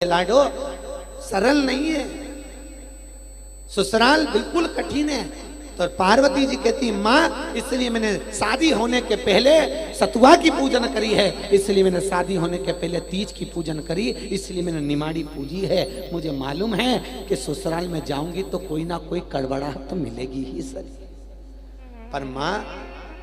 लाडो सरल नहीं है, ससुराल बिल्कुल कठिन है। तो पार्वती जी कहती माँ इसलिए मैंने शादी होने के पहले सतुआ की पूजन करी है, इसलिए मैंने शादी होने के पहले तीज की पूजन करी, इसलिए मैंने निमाड़ी पूजी है। मुझे मालूम है कि ससुराल में जाऊंगी तो कोई ना कोई कड़बड़ाहट तो मिलेगी ही सर। पर माँ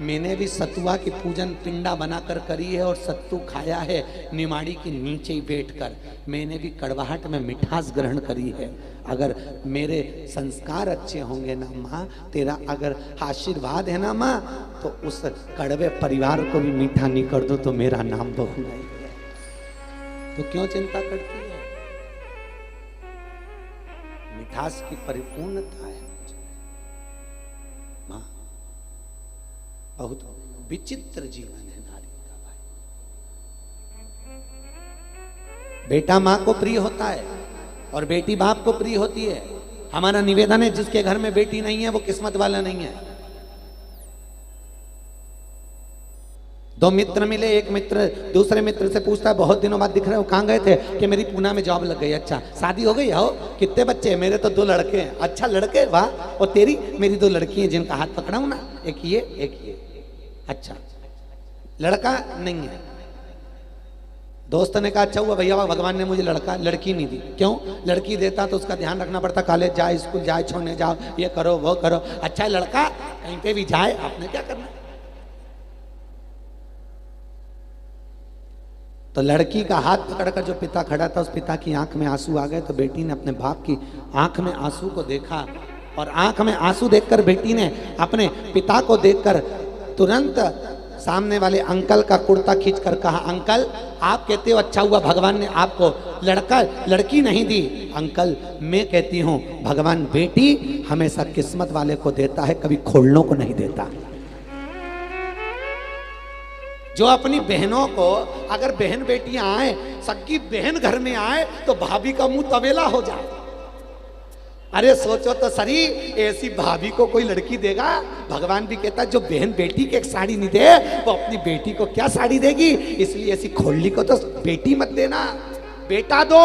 मैंने भी सतुआ की पूजन पिंडा बनाकर करी है और सत्तू खाया है निमाड़ी के नीचे ही बैठकर। मैंने भी कड़वाहट में मिठास ग्रहण करी है। अगर मेरे संस्कार अच्छे होंगे ना माँ, तेरा अगर आशीर्वाद है ना माँ, तो उस कड़वे परिवार को भी मीठा नहीं कर दो तो मेरा नाम बहू नहीं है। तो क्यों चिंता करती है? मिठास की परिपूर्णता है माँ। बहुत विचित्र जीवन है नारी का भाई। बेटा माँ को प्रिय होता है और बेटी बाप को प्रिय होती है। हमारा निवेदन है जिसके घर में बेटी नहीं है वो किस्मत वाला नहीं है। दो मित्र मिले, एक मित्र दूसरे मित्र से पूछता है बहुत दिनों बाद दिख रहे हो, कहाँ गए थे? कि मेरी पूना में जॉब लग गई। अच्छा शादी हो गई? हो कितने बच्चे? मेरे तो 2 लड़के हैं। अच्छा लड़के, वाह। और तेरी? मेरी 2 लड़की हैं जिनका हाथ पकड़ा हूं ना, एक ये एक ये। अच्छा लड़का नहीं है। दोस्त ने कहा अच्छा हुआ भैया भगवान ने मुझे लड़की नहीं दी। क्यों? लड़की देता तो उसका ध्यान रखना पड़ता, कॉलेज जाए, स्कूल जाए, छोड़ने जाओ, ये करो वो करो। अच्छा लड़का कहीं पे भी जाए, आपने क्या करना। तो लड़की का हाथ पकड़कर जो पिता खड़ा था, उस पिता की आंख में आंसू आ गए। तो बेटी ने अपने बाप की आंख में आंसू को देखा और आंख में आंसू देखकर बेटी ने अपने पिता को देखकर तुरंत सामने वाले अंकल का कुर्ता खींचकर कहा, अंकल आप कहते हो अच्छा हुआ भगवान ने आपको लड़की नहीं दी। अंकल मैं कहती हूँ भगवान बेटी हमेशा किस्मत वाले को देता है, कभी खोलनों को नहीं देता। जो अपनी बहनों को, अगर बहन बेटियां आए, सगी बहन घर में आए तो भाभी का मुंह तवेला हो जाए। अरे सोचो तो सरी, ऐसी भाभी को कोई लड़की देगा? भगवान भी कहता है जो बहन बेटी की एक साड़ी नहीं दे वो अपनी बेटी को क्या साड़ी देगी। इसलिए ऐसी खोलनी को तो बेटी मत देना, बेटा दो।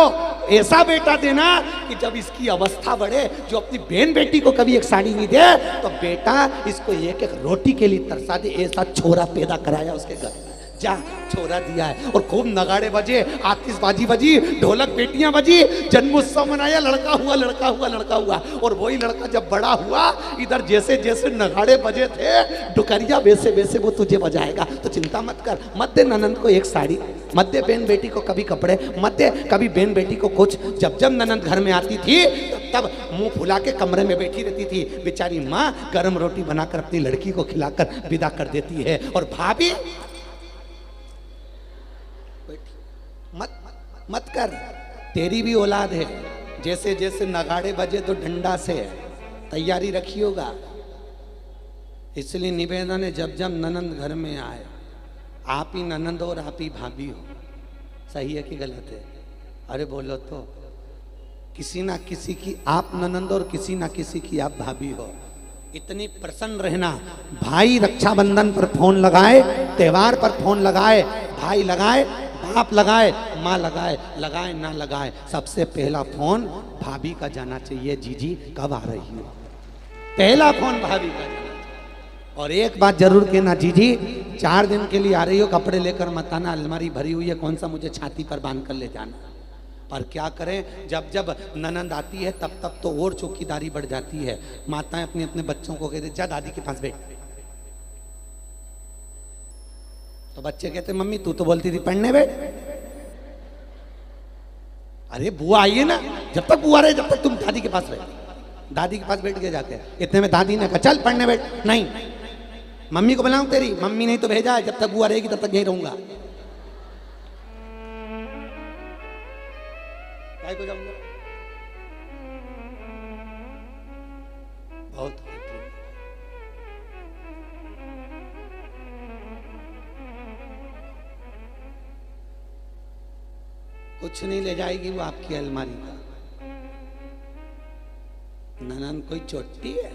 ऐसा बेटा देना कि जब इसकी अवस्था बढ़े, जो अपनी बहन बेटी को कभी एक साड़ी नहीं दे तो बेटा इसको एक एक रोटी के लिए तरसा दे। ऐसा छोरा पैदा कराया उसके घर में, जा छोरा दिया है। और खूब नगाड़े बजे, आतिशबाजी बजी, ढोलक बेटियां बजी, जन्मोत्सव मनाया, लड़का हुआ लड़का हुआ लड़का हुआ। और वही लड़का जब बड़ा हुआ, इधर जैसे जैसे नगाड़े बजे थे डुकरिया वैसे वैसे वो तुझे बजाएगा। तो चिंता मत कर, मत दे ननंद को एक साड़ी, मत दे बहन बेटी को कभी कपड़े, मत दे कभी बहन बेटी को कुछ। जब जब ननंद घर में आती थी तब मुंह फुला के कमरे में बैठी रहती थी। बेचारी माँ गर्म रोटी बनाकर अपनी लड़की को खिलाकर विदा कर देती है। और भाभी मत कर, तेरी भी औलाद है। जैसे जैसे नगाड़े बजे तो डंडा से तैयारी रखी होगा। इसलिए निवेदन है जब जब ननंद घर में आए, आप ही ननंद और आप ही भाभी हो। सही है कि गलत है? अरे बोलो तो। किसी ना किसी की आप ननंद और किसी ना किसी की आप भाभी हो। इतनी प्रसन्न रहना। भाई रक्षाबंधन पर फोन लगाए, त्योहार पर फोन लगाए, भाई लगाए, बाप लगाए, माँ लगाए ना लगाए, सबसे पहला फोन भाभी का जाना चाहिए। जीजी कब आ रही हो? पहला फोन भाभी का जाना चाहिए। और एक बात जरूर कहना, जीजी 4 दिन के लिए आ रही हो, कपड़े लेकर मत आना, अलमारी भरी हुई है, कौन सा मुझे छाती पर बांध कर ले जाना। और क्या करें, जब जब ननंद आती है तब तब तो और चौकीदारी बढ़ जाती है। माताएं अपने अपने बच्चों को कहते जा दादी के पास बैठ। तो बच्चे कहते मम्मी तू तो बोलती थी पढ़ने बैठ। अरे बुआ आइए ना, जब तक बुआ रहे जब तक तुम दादी के पास रहे। दादी के पास बैठ के जाते हैं। इतने में दादी ने कहा चल पढ़ने बैठ। नहीं, मम्मी को बुलाऊं तेरी? मम्मी नहीं तो भेजा है, जब तक बुआ रहेगी तब तक यहीं रहूंगा। काय को जाऊंगा? बहुत कुछ नहीं ले जाएगी वो आपकी अलमारी का। ननंद कोई चोटी है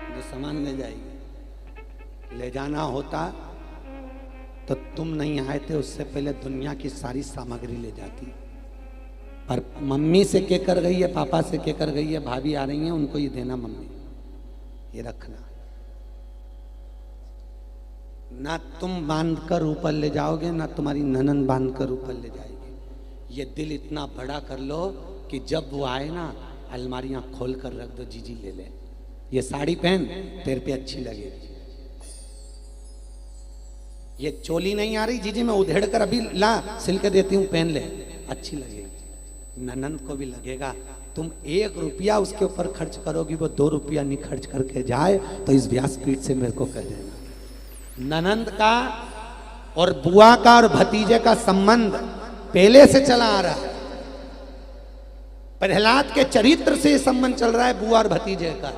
जो सामान ले जाएगी? ले जाना होता तो तुम नहीं आए थे उससे पहले दुनिया की सारी सामग्री ले जाती। पर मम्मी से के कर गई है, पापा से के कर गई है, भाभी आ रही है, उनको ये देना, मम्मी ये रखना। ना तुम बांध कर ऊपर ले जाओगे, ना तुम्हारी ननन बांध कर ऊपर ले जाएगी। ये दिल इतना बड़ा कर लो कि जब वो आए ना, अलमारियां खोल कर रख दो, जीजी ले ले, ये साड़ी पहन, तेरे पे अच्छी लगेगी। ये चोली नहीं आ रही जीजी, मैं उधेड़ कर अभी ला सिल के देती हूँ, पहन ले, अच्छी लगेगी। ननंद को भी लगेगा। तुम 1 रुपया उसके ऊपर खर्च करोगी, वो 2 रुपया नहीं खर्च करके जाए तो इस व्यासपीठ से मेरे को कह देना। ननंद का और बुआ का और भतीजे का संबंध पहले से चला आ रहा है। प्रहलाद के चरित्र से संबंध चल रहा है बुआ और भतीजे का।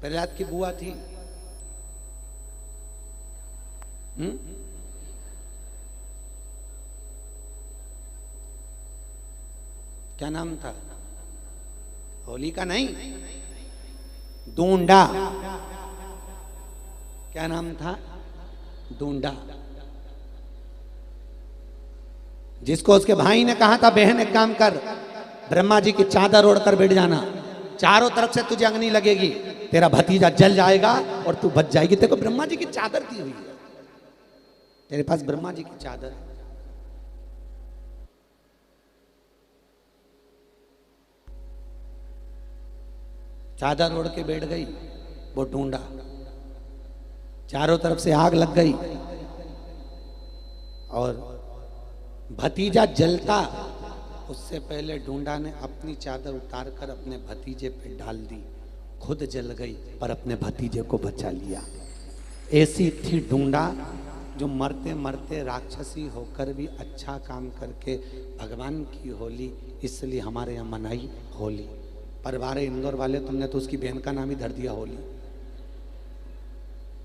प्रहलाद की बुआ थी, क्या नाम था? होलिका नहीं, दूंडा। क्या नाम था? दूंडा। जिसको उसके भाई ने कहा था, बहन एक काम कर, ब्रह्मा जी की चादर ओढ़कर बैठ जाना, चारों तरफ से तुझे अग्नि लगेगी, तेरा भतीजा जल जाएगा और तू बच जाएगी। तेरे को ब्रह्मा जी की चादर दी हुई है, तेरे पास ब्रह्मा जी की चादर है। चादर ओढ़ के बैठ गई वो ढूंढा, चारों तरफ से आग लग गई और भतीजा जलता उससे पहले ढूंढा ने अपनी चादर उतारकर अपने भतीजे पे डाल दी, खुद जल गई पर अपने भतीजे को बचा लिया। ऐसी थी ढूंढा जो मरते मरते राक्षसी होकर भी अच्छा काम करके भगवान की होली, इसलिए हमारे यहाँ मनाई होली। पर बारे इंदौर वाले, तुमने तो उसकी बहन का नाम ही धर दिया होली।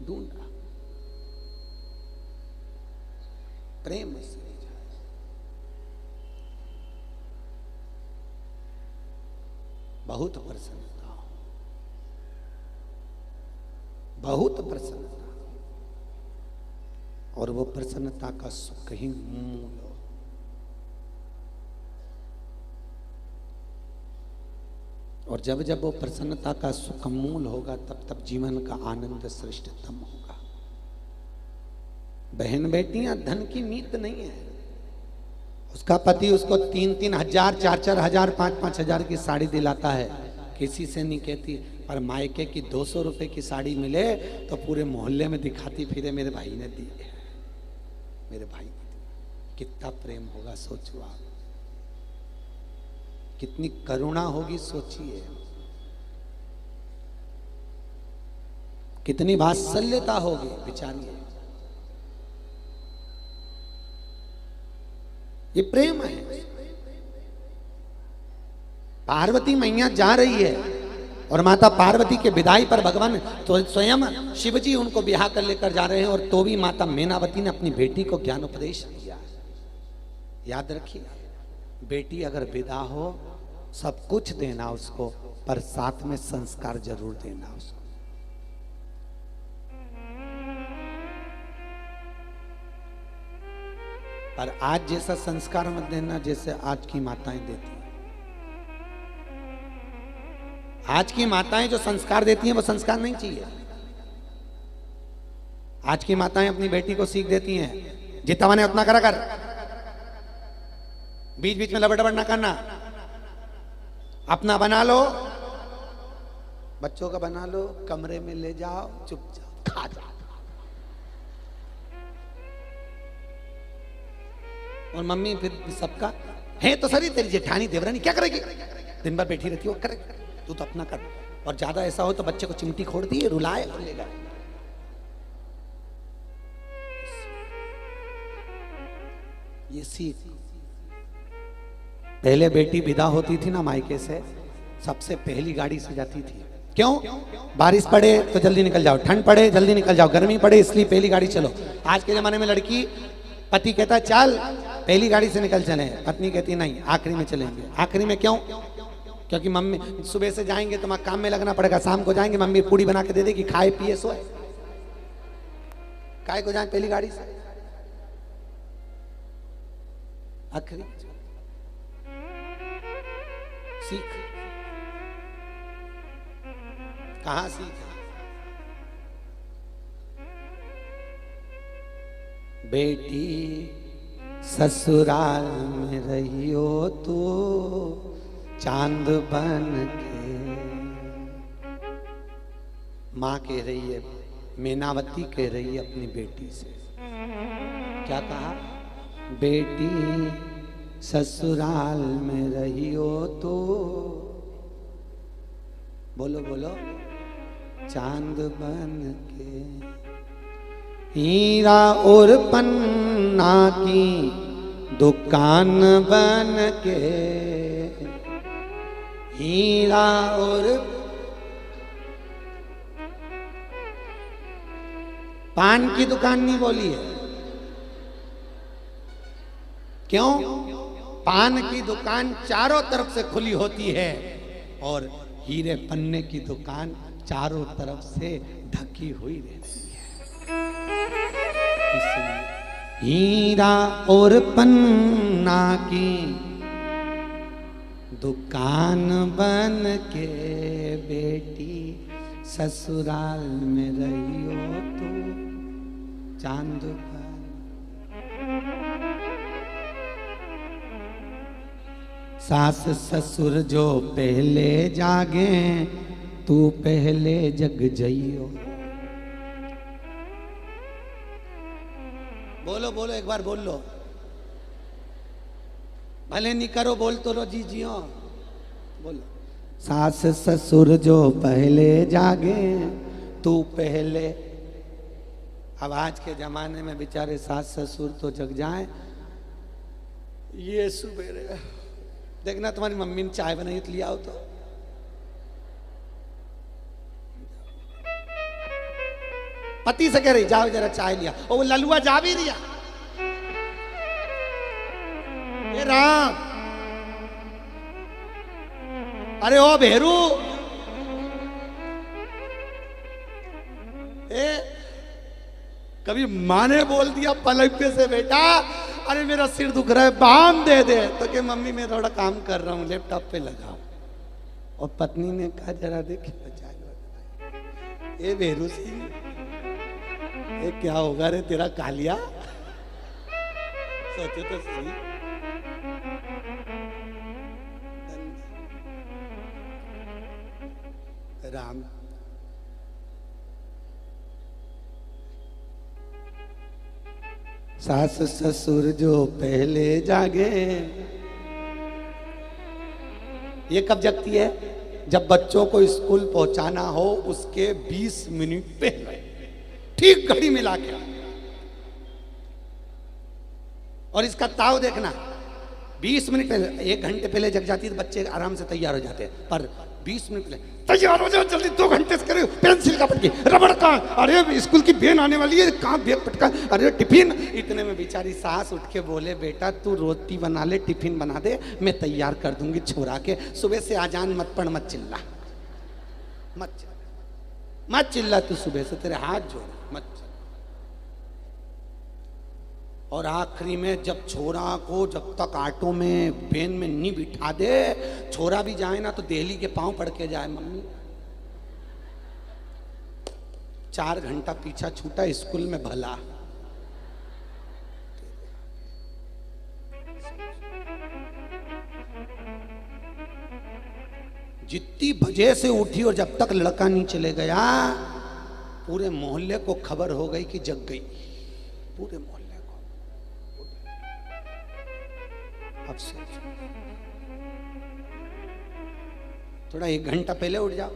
ढूंढा प्रेम से बहुत प्रसन्नता, बहुत प्रसन्नता, और वो प्रसन्नता का सुख ही मूल हो। और जब जब वो प्रसन्नता का सुख मूल होगा, तब तब जीवन का आनंद श्रेष्ठतम होगा। बहन बेटियां धन की मीत नहीं है। उसका पति उसको 3-3 हजार, 4-4 हजार, 5-5 हजार की साड़ी दिलाता है, किसी से नहीं कहती। पर मायके की 200 रुपए की साड़ी मिले तो पूरे मोहल्ले में दिखाती फिरे, मेरे भाई ने दी है, मेरे भाई ने दी। कितना प्रेम होगा सोचो आप, कितनी करुणा होगी सोचिए, कितनी वात्सल्यता होगी बेचारी। ये प्रेम है। पार्वती मैया जा रही है और माता पार्वती के विदाई पर भगवान तो स्वयं शिव जी उनको ब्याह कर लेकर जा रहे हैं, और तो भी माता मैनावती ने अपनी बेटी को ज्ञान उपदेश दिया। याद रखिए, बेटी अगर विदा हो सब कुछ देना उसको, पर साथ में संस्कार जरूर देना उसको। पर आज जैसा संस्कार मत देना जैसे आज की माताएं देती हैं। आज की माताएं जो संस्कार देती हैं वो संस्कार नहीं चाहिए। आज की माताएं अपनी बेटी को सीख देती हैं, जितना मैंने उतना करा कर, बीच बीच में लबड़ ना करना, अपना बना लो, बच्चों का बना लो, कमरे में ले जाओ, चुपचाप खा जाओ। और मम्मी फिर सबका है तो सरी, तेरी जेठानी देवरानी क्या करेगी, दिन भर बैठी रहती हो, करे तू तो अपना कर। और ज्यादा ऐसा हो तो बच्चे को चिमटी खोड़ दी, रुलाए और ले गए। ये सीख। पहले बेटी विदा होती थी ना मायके से, सबसे पहली गाड़ी से जाती थी। क्यों? बारिश पड़े तो जल्दी निकल जाओ, ठंड पड़े जल्दी निकल जाओ, गर्मी पड़े इसलिए पहली गाड़ी चलो। आज के जमाने में लड़की, पति कहता है चल पहली गाड़ी से निकल चले, पत्नी कहती है नहीं आखिरी में चलेंगे। आखिरी में क्यों? क्योंकि मम्मी सुबह से जाएंगे तो काम में लगना पड़ेगा, शाम को जाएंगे मम्मी पूड़ी बना के दे देगी, खाए पिए सोए। काय को जाए पहली गाड़ी से? आखिरी सीख, कहां सीख? बेटी ससुराल में रहियो तो चांद बन के। माँ कह रही है, मीनावती कह रही है अपनी बेटी से, क्या कहा? बेटी ससुराल में रहियो तो, बोलो बोलो, चांद बन के। हीरा और पन्ना की दुकान बन के, हीरा और पान की दुकान नहीं बोली है। क्यों? पान की दुकान चारों तरफ से खुली होती है और हीरे पन्ने की दुकान चारों तरफ से ढकी हुई रहती है। इसलिए हीरा और पन्ना की दुकान बन के बेटी ससुराल में रहियो तो चांद बन। सास ससुर जो पहले जागे तू पहले जग जइयो। बोलो बोलो, एक बार बोल लो, भले नहीं करो, बोल तो लो जी जियो, बोलो। सास ससुर जो पहले जागे तू पहले। अब आज के जमाने में बेचारे सास ससुर तो जग जाए, ये सुबेरे देखना तुम्हारी मम्मी ने चाय बनाई तो लिया हो तो। पति से कह रही जाओ जरा चाय लिया, और वो ललुआ जा भी रिया। ये राम, अरे ओ भेरू, कभी माँ ने बोल दिया पलक पे से, बेटा अरे मेरा सिर दुख रहा है बाम दे दे, तो कि मम्मी मैं थोड़ा काम कर रहा हूँ लैपटॉप पे लगाओ। और पत्नी ने कहा जरा देखिए बचा लो। ये भेरू सिंह, ये क्या होगा रे तेरा कालिया, सोचे तो सही। राम सास ससुर जो पहले जागे, ये कब जगती है? जब बच्चों को स्कूल पहुंचाना हो उसके 20 मिनट पहले, ठीक घड़ी मिला के। और इसका ताव देखना, 20 मिनट पहले, 1 घंटे पहले जग जाती है तो बच्चे आराम से तैयार हो जाते हैं, पर 20 मिनट पहले तैयार हो जाओ जल्दी, 2 घंटे से करे, पेंसिल का पटकी, रबड़ का, अरे स्कूल की बेन आने वाली है, कहाँ बैग पटका, अरे टिफिन। इतने में बेचारी सास उठ के बोले, बेटा तू रोटी बना ले, टिफिन बना दे, मैं तैयार कर दूंगी छोरा के, सुबह से आजान मत पढ़, मत चिल्ला, मत चिल्ला तू, सुबह से तेरे हाथ जोड़ मत। और आखिरी में जब छोरा को जब तक ऑटो में बेन में नहीं बिठा दे, छोरा भी जाए ना तो देहली के पांव पड़ के जाए, मम्मी 4 घंटा पीछा छूटा स्कूल में भला। जितनी बजे से उठी और जब तक लड़का नहीं चले गया, पूरे मोहल्ले को खबर हो गई कि जग गई, पूरे मोहल्ले। अब थोड़ा 1 घंटा पहले उठ जाओ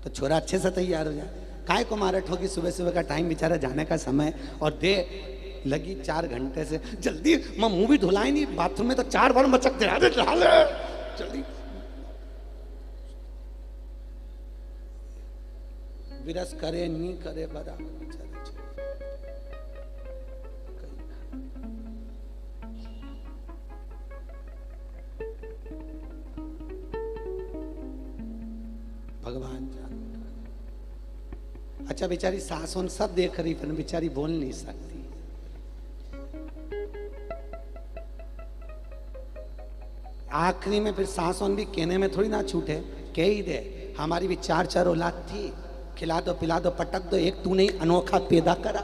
तो छोरा अच्छे से तैयार हो जाए। काय को मारट होगी, सुबह सुबह का टाइम बेचारा जाने का समय, और दे लगी 4 घंटे से, जल्दी मैं मुंह भी धुलाई नहीं, बाथरूम में तो 4 बार मचक दे जल्दी। विरस करे नहीं करे बराबर बेचारे। भगवान जानता। अच्छा बेचारी सास उन सब देख रही पर बेचारी बोल नहीं सकती। आखिरी में फिर सास उन भी कहने में थोड़ी ना छूटे, कह ही दे हमारी भी 4 औलाद थी, खिला दो पिला दो पटक दो, एक तू नहीं अनोखा पैदा करा।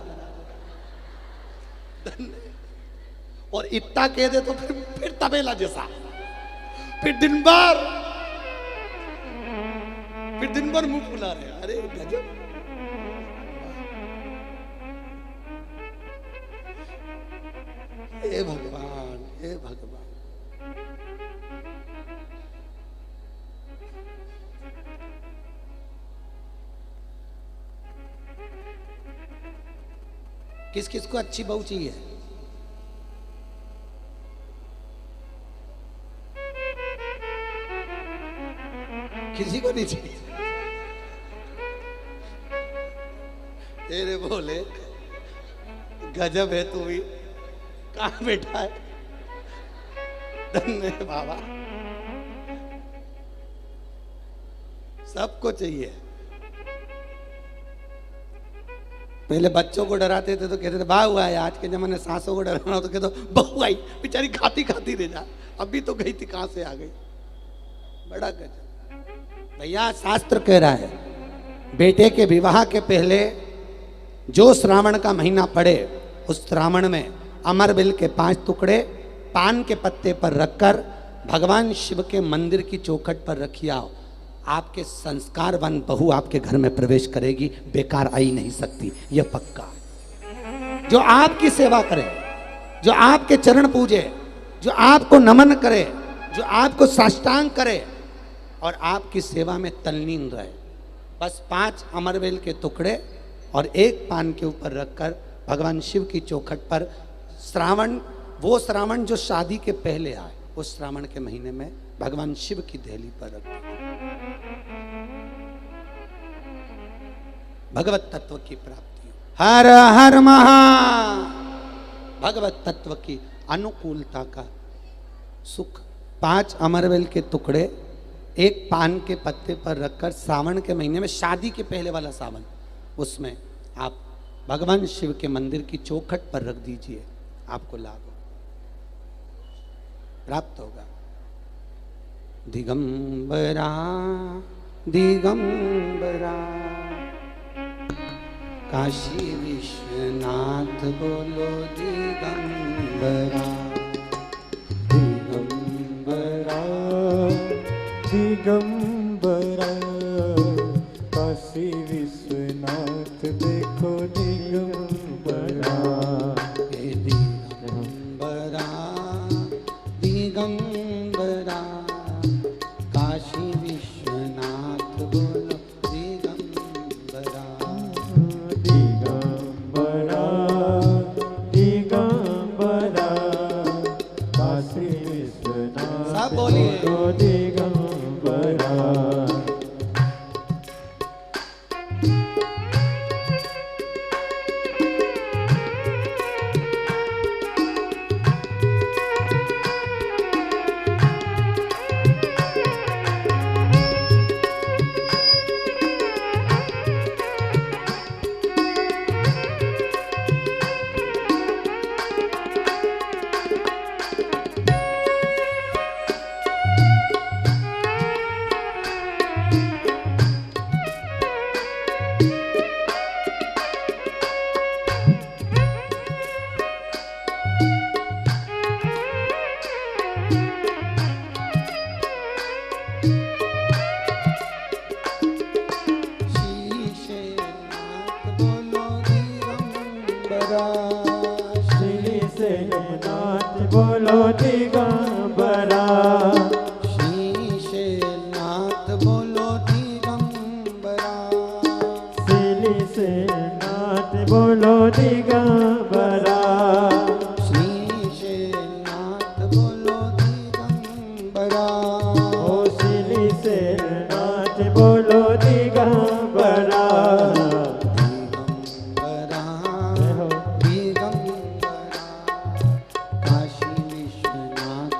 और इतना कह दे तो फिर तबेला जैसा, फिर दिन भर मुंह फुला रहे। अरे गजब। हे भगवान, हे भगवान। किस किस को अच्छी बहू चाहिए? किसी को नहीं चाहिए? तेरे बोले गजब है तू भी, कहां बैठा है? धन्य बाबा, सबको चाहिए। पहले बच्चों को डराते थे तो कहते थे बहू आई, आज के जमाने सासों को डराना तो कहते बहू आई, बेचारी खाती खाती रह जा, अभी तो गई थी कहां से आ गई। बड़ा गजब। भैया शास्त्र कह रहा है बेटे के विवाह के पहले जो श्रावण का महीना पड़े उस श्रावण में अमरबिल के 5 टुकड़े पान के पत्ते पर रखकर भगवान शिव के मंदिर की चौखट पर रखिए आओ। आपके संस्कारवान बहू आपके घर में प्रवेश करेगी, बेकार आई नहीं सकती, यह पक्का। जो आपकी सेवा करे, जो आपके चरण पूजे, जो आपको नमन करे, जो आपको साष्टांग करे और आपकी सेवा में तल्लीन रहे, बस 5 अमरवेल के टुकड़े और 1 पान के ऊपर रखकर भगवान शिव की चौखट पर श्रावण, वो श्रावण जो शादी के पहले आए, उस श्रावण के महीने में भगवान शिव की देहली पर रख, भगवत तत्व की प्राप्ति। हर हर महा, भगवत तत्व की अनुकूलता का सुख। 5 अमरवेल के टुकड़े 1 पान के पत्ते पर रखकर सावन के महीने में, शादी के पहले वाला सावन, उसमें आप भगवान शिव के मंदिर की चौखट पर रख दीजिए, आपको लाभ प्राप्त होगा। दिगंबरा दिगंबरा काशी विश्वनाथ बोलो दिगंबरा। दिगंबरा दिगंबरा काशी विश्वनाथ देखो दिगंबरा। दिगंबरा दिगंबरा काशी विश्वनाथ बोलो दिगंबरा। दिगंबरा दिगंबरा काशी विश्वनाथ सब बोलिए दिगंबरा। श्रीशैलनाथ बोलो दिगंबरा। श्रीशैलनाथ बोलो दिगंबरा। श्रीशैलनाथ बोलो दिगंबरा। श्रीशैलनाथ बोलो दिगंबरा। ओ श्रीशैलनाथ बोलो दिगंबरा। दिगंबरा दिगंबरा काशी विश्वनाथ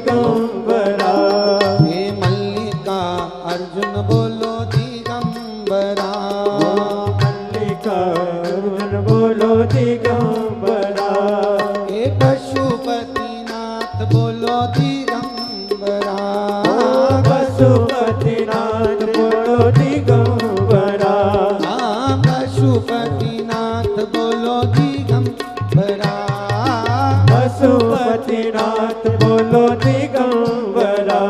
दिगंबरा। हे मल्लिका अर्जुन बोलो दिगंबरा। मल्लिकार्जुन बोलो दिगंबरा। हे पशुपतिनाथ बोलो दिगंबरा। पशुपतिनाथ बोलो दिगंबरा। पशुपतिनाथ बोलो दिगंबरा। पशुपतिनाथ बोलो दिगंबरा।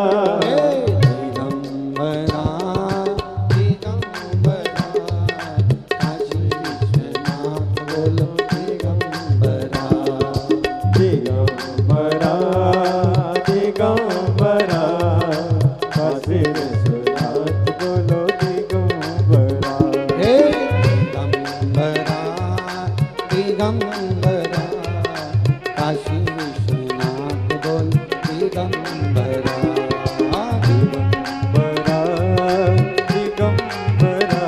दिगंबरा दिगंबरा काशी विश्वनाथ बोलो दिगंबरा। दिगंबरा दिगंबरा काशी विश्वनाथ बोलो दिगंबरा। हे दिगंबरा दिगंबरा काशी विश्वनाथ बोल दिगंबरा। दिगंबरा दिगंबरा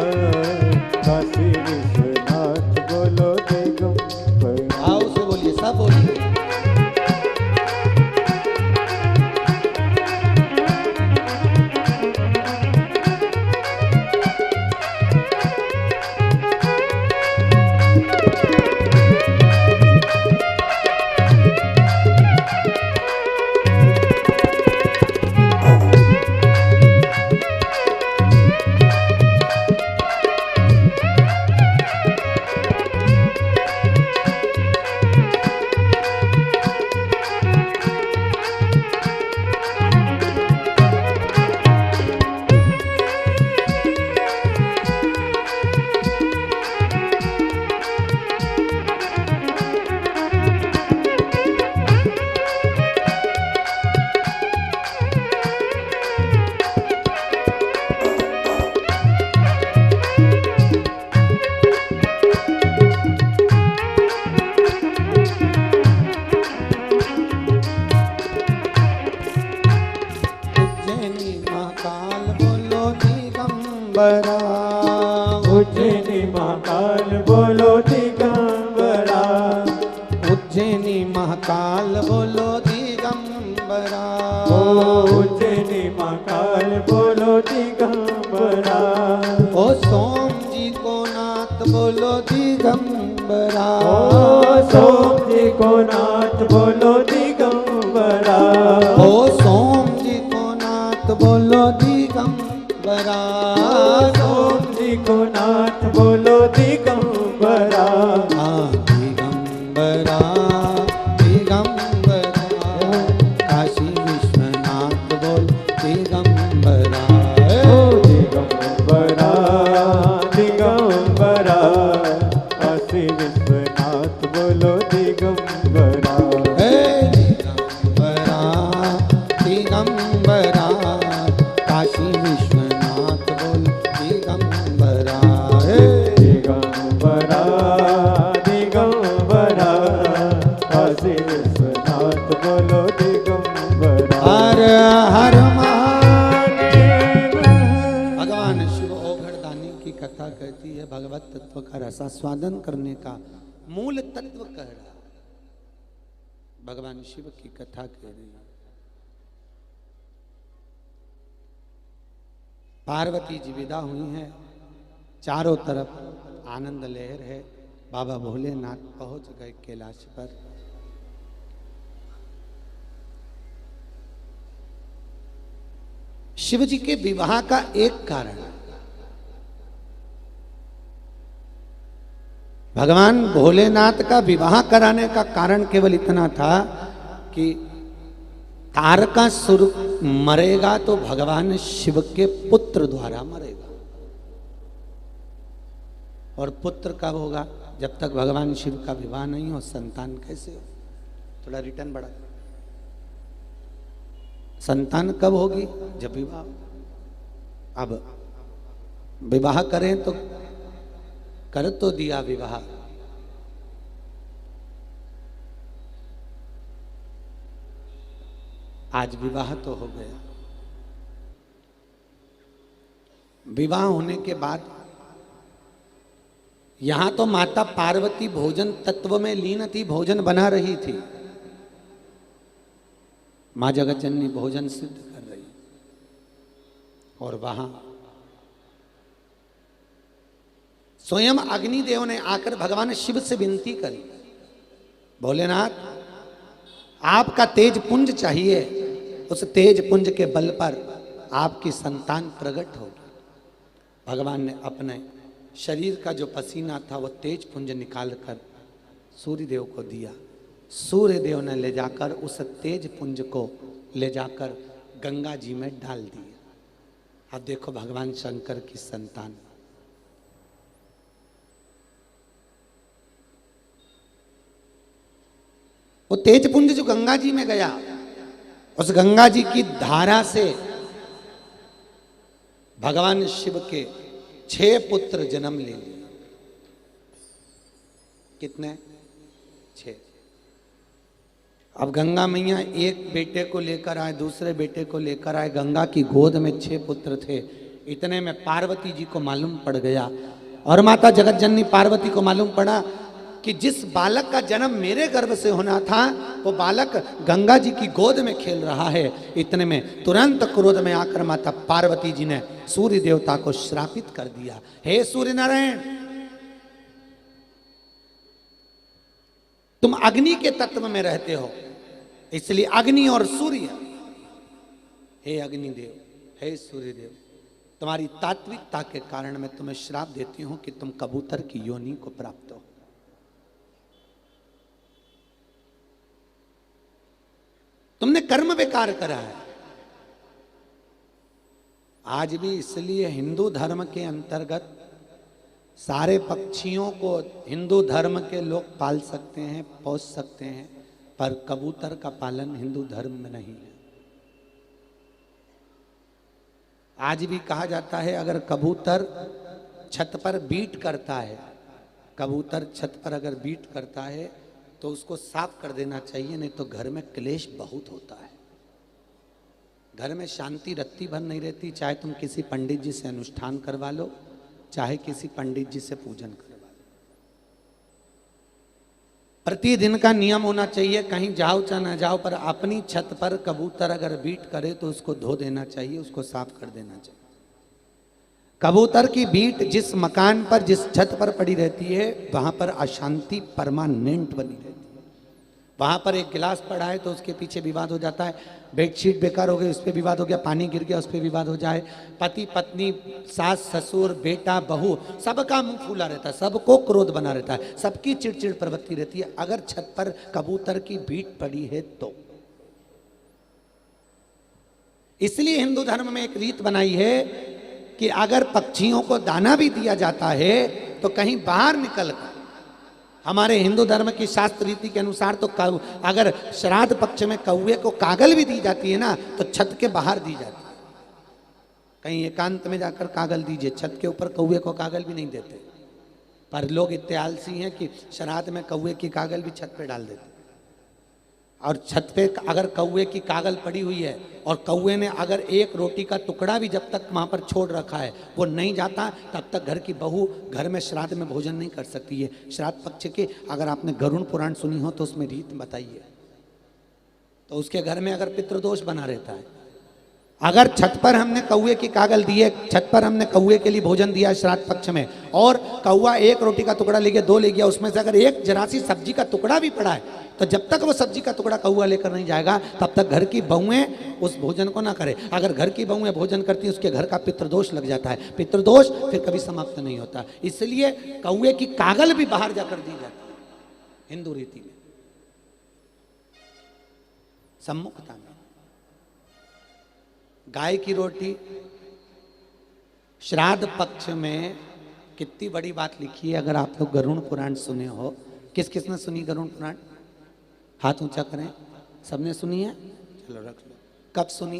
काशी विश्वनाथ बोलो दिगंबरा। आओ से बोलिए, सब बोलिए। उज्जैनी महाकाल बोलो दिगंबरा। उज्जैनी महाकाल बोलो दिगंबरा। उज्जैनी महाकाल बोलो दिगंबरा। उज्जैनी महाकाल बोलो दिगंबरा। ओ सोम जी को नाथ बोलो दिगंबरा। सोम जी को नाथ बोलो दिगंबरा। ओ सोम जी को नाथ बोलो दिगंबरा। सोम जी को नाथ बोलो दिगंबरा। दिगंबरा दिगंबरा काशी विश्वनाथ बोल दिगंबरा। दिगंबरा दिगंबरा काशी विश्वनाथ बोलो दिगंबरा। हे दिगंबरा दिगंबरा काशी विश्वनाथ बोल दिगंबरा। हे दिगंबरा दिगंबरा काशी विश्वनाथ बोलो दिगंबरा। हर हर महादेव। भगवान शिव औघड़दानी की कथा कहती है भगवत तत्व का रसास्वादन करने का मूल तत्व कह रहा। भगवान शिव की कथा कह रही है। पार्वती जी विदा हुई हैं, चारों तरफ आनंद लहर है। बाबा भोलेनाथ पहुंच गए कैलाश पर। शिव जी के विवाह का एक कारण, भगवान भोलेनाथ का विवाह कराने का कारण केवल इतना था कि तारकासुर मरेगा तो भगवान शिव के पुत्र द्वारा मरेगा। और पुत्र कब होगा? जब तक भगवान शिव का विवाह नहीं हो संतान कैसे हो? थोड़ा रिटर्न बढ़ा। संतान कब होगी? जब विवाह। अब विवाह करें तो कर तो दिया विवाह, आज विवाह तो हो गया। विवाह होने के बाद यहां तो माता पार्वती भोजन तत्व में लीन थी, भोजन बना रही थी। माँ जगत जननी भोजन सिद्ध कर रही और वहां स्वयं अग्निदेव ने आकर भगवान शिव से विनती करी, भोलेनाथ आपका तेज पुंज चाहिए, उस तेज पुंज के बल पर आपकी संतान प्रकट होगी। भगवान ने अपने शरीर का जो पसीना था वो तेज पुंज निकालकर सूर्यदेव को दिया। सूर्यदेव ने ले जाकर उस तेज पुंज को ले जाकर गंगा जी में डाल दिया। अब देखो भगवान शंकर की संतान, वो तेज पुंज जो गंगा जी में गया, उस गंगा जी की धारा से भगवान शिव के 6 पुत्र जन्म ले लिए। कितने? 6। अब गंगा मैया एक बेटे को लेकर आए, दूसरे बेटे को लेकर आए, गंगा की गोद में 6 पुत्र थे। इतने में पार्वती जी को मालूम पड़ गया और माता जगत जननी पार्वती को मालूम पड़ा कि जिस बालक का जन्म मेरे गर्भ से होना था वो बालक गंगा जी की गोद में खेल रहा है। इतने में तुरंत क्रोध में आकर माता पार्वती जी ने सूर्य देवता को श्रापित कर दिया, हे सूर्य नारायण, तुम अग्नि के तत्व में रहते हो, इसलिए अग्नि और सूर्य, हे अग्निदेव, हे सूर्यदेव, तुम्हारी तात्विकता के कारण मैं तुम्हें श्राप देती हूं कि तुम कबूतर की योनि को प्राप्त हो। तुमने कर्म बेकार करा है। आज भी इसलिए हिंदू धर्म के अंतर्गत सारे पक्षियों को हिंदू धर्म के लोग पाल सकते हैं, पोस सकते हैं, पर कबूतर का पालन हिंदू धर्म में नहीं है। आज भी कहा जाता है अगर कबूतर छत पर बीट करता है, कबूतर छत पर अगर बीट करता है तो उसको साफ कर देना चाहिए, नहीं तो घर में क्लेश बहुत होता है, घर में शांति रत्ती भर नहीं रहती। चाहे तुम किसी पंडित जी से अनुष्ठान करवा लो, चाहे किसी पंडित जी से पूजन करवा लो, प्रतिदिन का नियम होना चाहिए, कहीं जाओ चाहे ना जाओ पर अपनी छत पर कबूतर अगर बीट करे तो उसको धो देना चाहिए, उसको साफ कर देना चाहिए। कबूतर की बीट जिस मकान पर, जिस छत पर पड़ी रहती है, वहां पर अशांति परमानेंट बनी रहती है। वहां पर एक गिलास पड़ा है तो उसके पीछे विवाद हो जाता है, बेडशीट बेकार हो गई उस पर विवाद हो गया, पानी गिर गया उस पर विवाद हो जाए, पति पत्नी, सास ससुर, बेटा बहू, सबका मुंह फूला रहता है, सबको क्रोध बना रहता है, सबकी चिड़चिड़ प्रवृत्ति रहती है। अगर छत पर कबूतर की बीट पड़ी है तो इसलिए हिंदू धर्म में एक रीत बनाई है कि अगर पक्षियों को दाना भी दिया जाता है तो कहीं बाहर निकल कर, हमारे हिंदू धर्म की शास्त्र रीति के अनुसार तो अगर श्राद्ध पक्ष में कौवे को कागल भी दी जाती है ना तो छत के बाहर दी जाती है। कहीं एकांत में जाकर कागल दीजिए, छत के ऊपर कौवे को कागल भी नहीं देते। पर लोग इतने आलसी हैं कि श्राद्ध में कौवे की कागल भी छत पे डाल देते। और छत पे अगर कौवे की कागल पड़ी हुई है और कौवे ने अगर एक रोटी का टुकड़ा भी जब तक वहाँ पर छोड़ रखा है वो नहीं जाता, तब तक घर की बहू घर में श्राद्ध में भोजन नहीं कर सकती है। श्राद्ध पक्ष के अगर आपने गरुड़ पुराण सुनी हो तो उसमें रीत बताइए, तो उसके घर में अगर पितृदोष बना रहता है। अगर छत पर हमने कौवे की कागल दी है, छत पर हमने कौवे के लिए भोजन दिया श्राद्ध पक्ष में, और कौवा एक रोटी का टुकड़ा ले गया, 2 ले गया, उसमें से अगर एक जरा सी सब्जी का टुकड़ा भी पड़ा है तो जब तक वो सब्जी का टुकड़ा कौवा लेकर नहीं जाएगा तब तक घर की बहुएं उस भोजन को ना करे। अगर घर की बहुएं भोजन करती है उसके घर का पितृदोष लग जाता है, पितृदोष फिर कभी समाप्त नहीं होता। इसलिए कौवे की कागल भी बाहर जाकर दी जाती है हिंदू रीति में, सम्मुखता में। गाय की रोटी श्राद्ध पक्ष में कितनी बड़ी बात लिखी है। अगर आप लोग गरुड़ पुराण सुने हो, किस किसने सुनी गरुड़ पुराण? हाथ ऊंचा करें। सबने सुनी है? चलो रख लो। कब सुनी?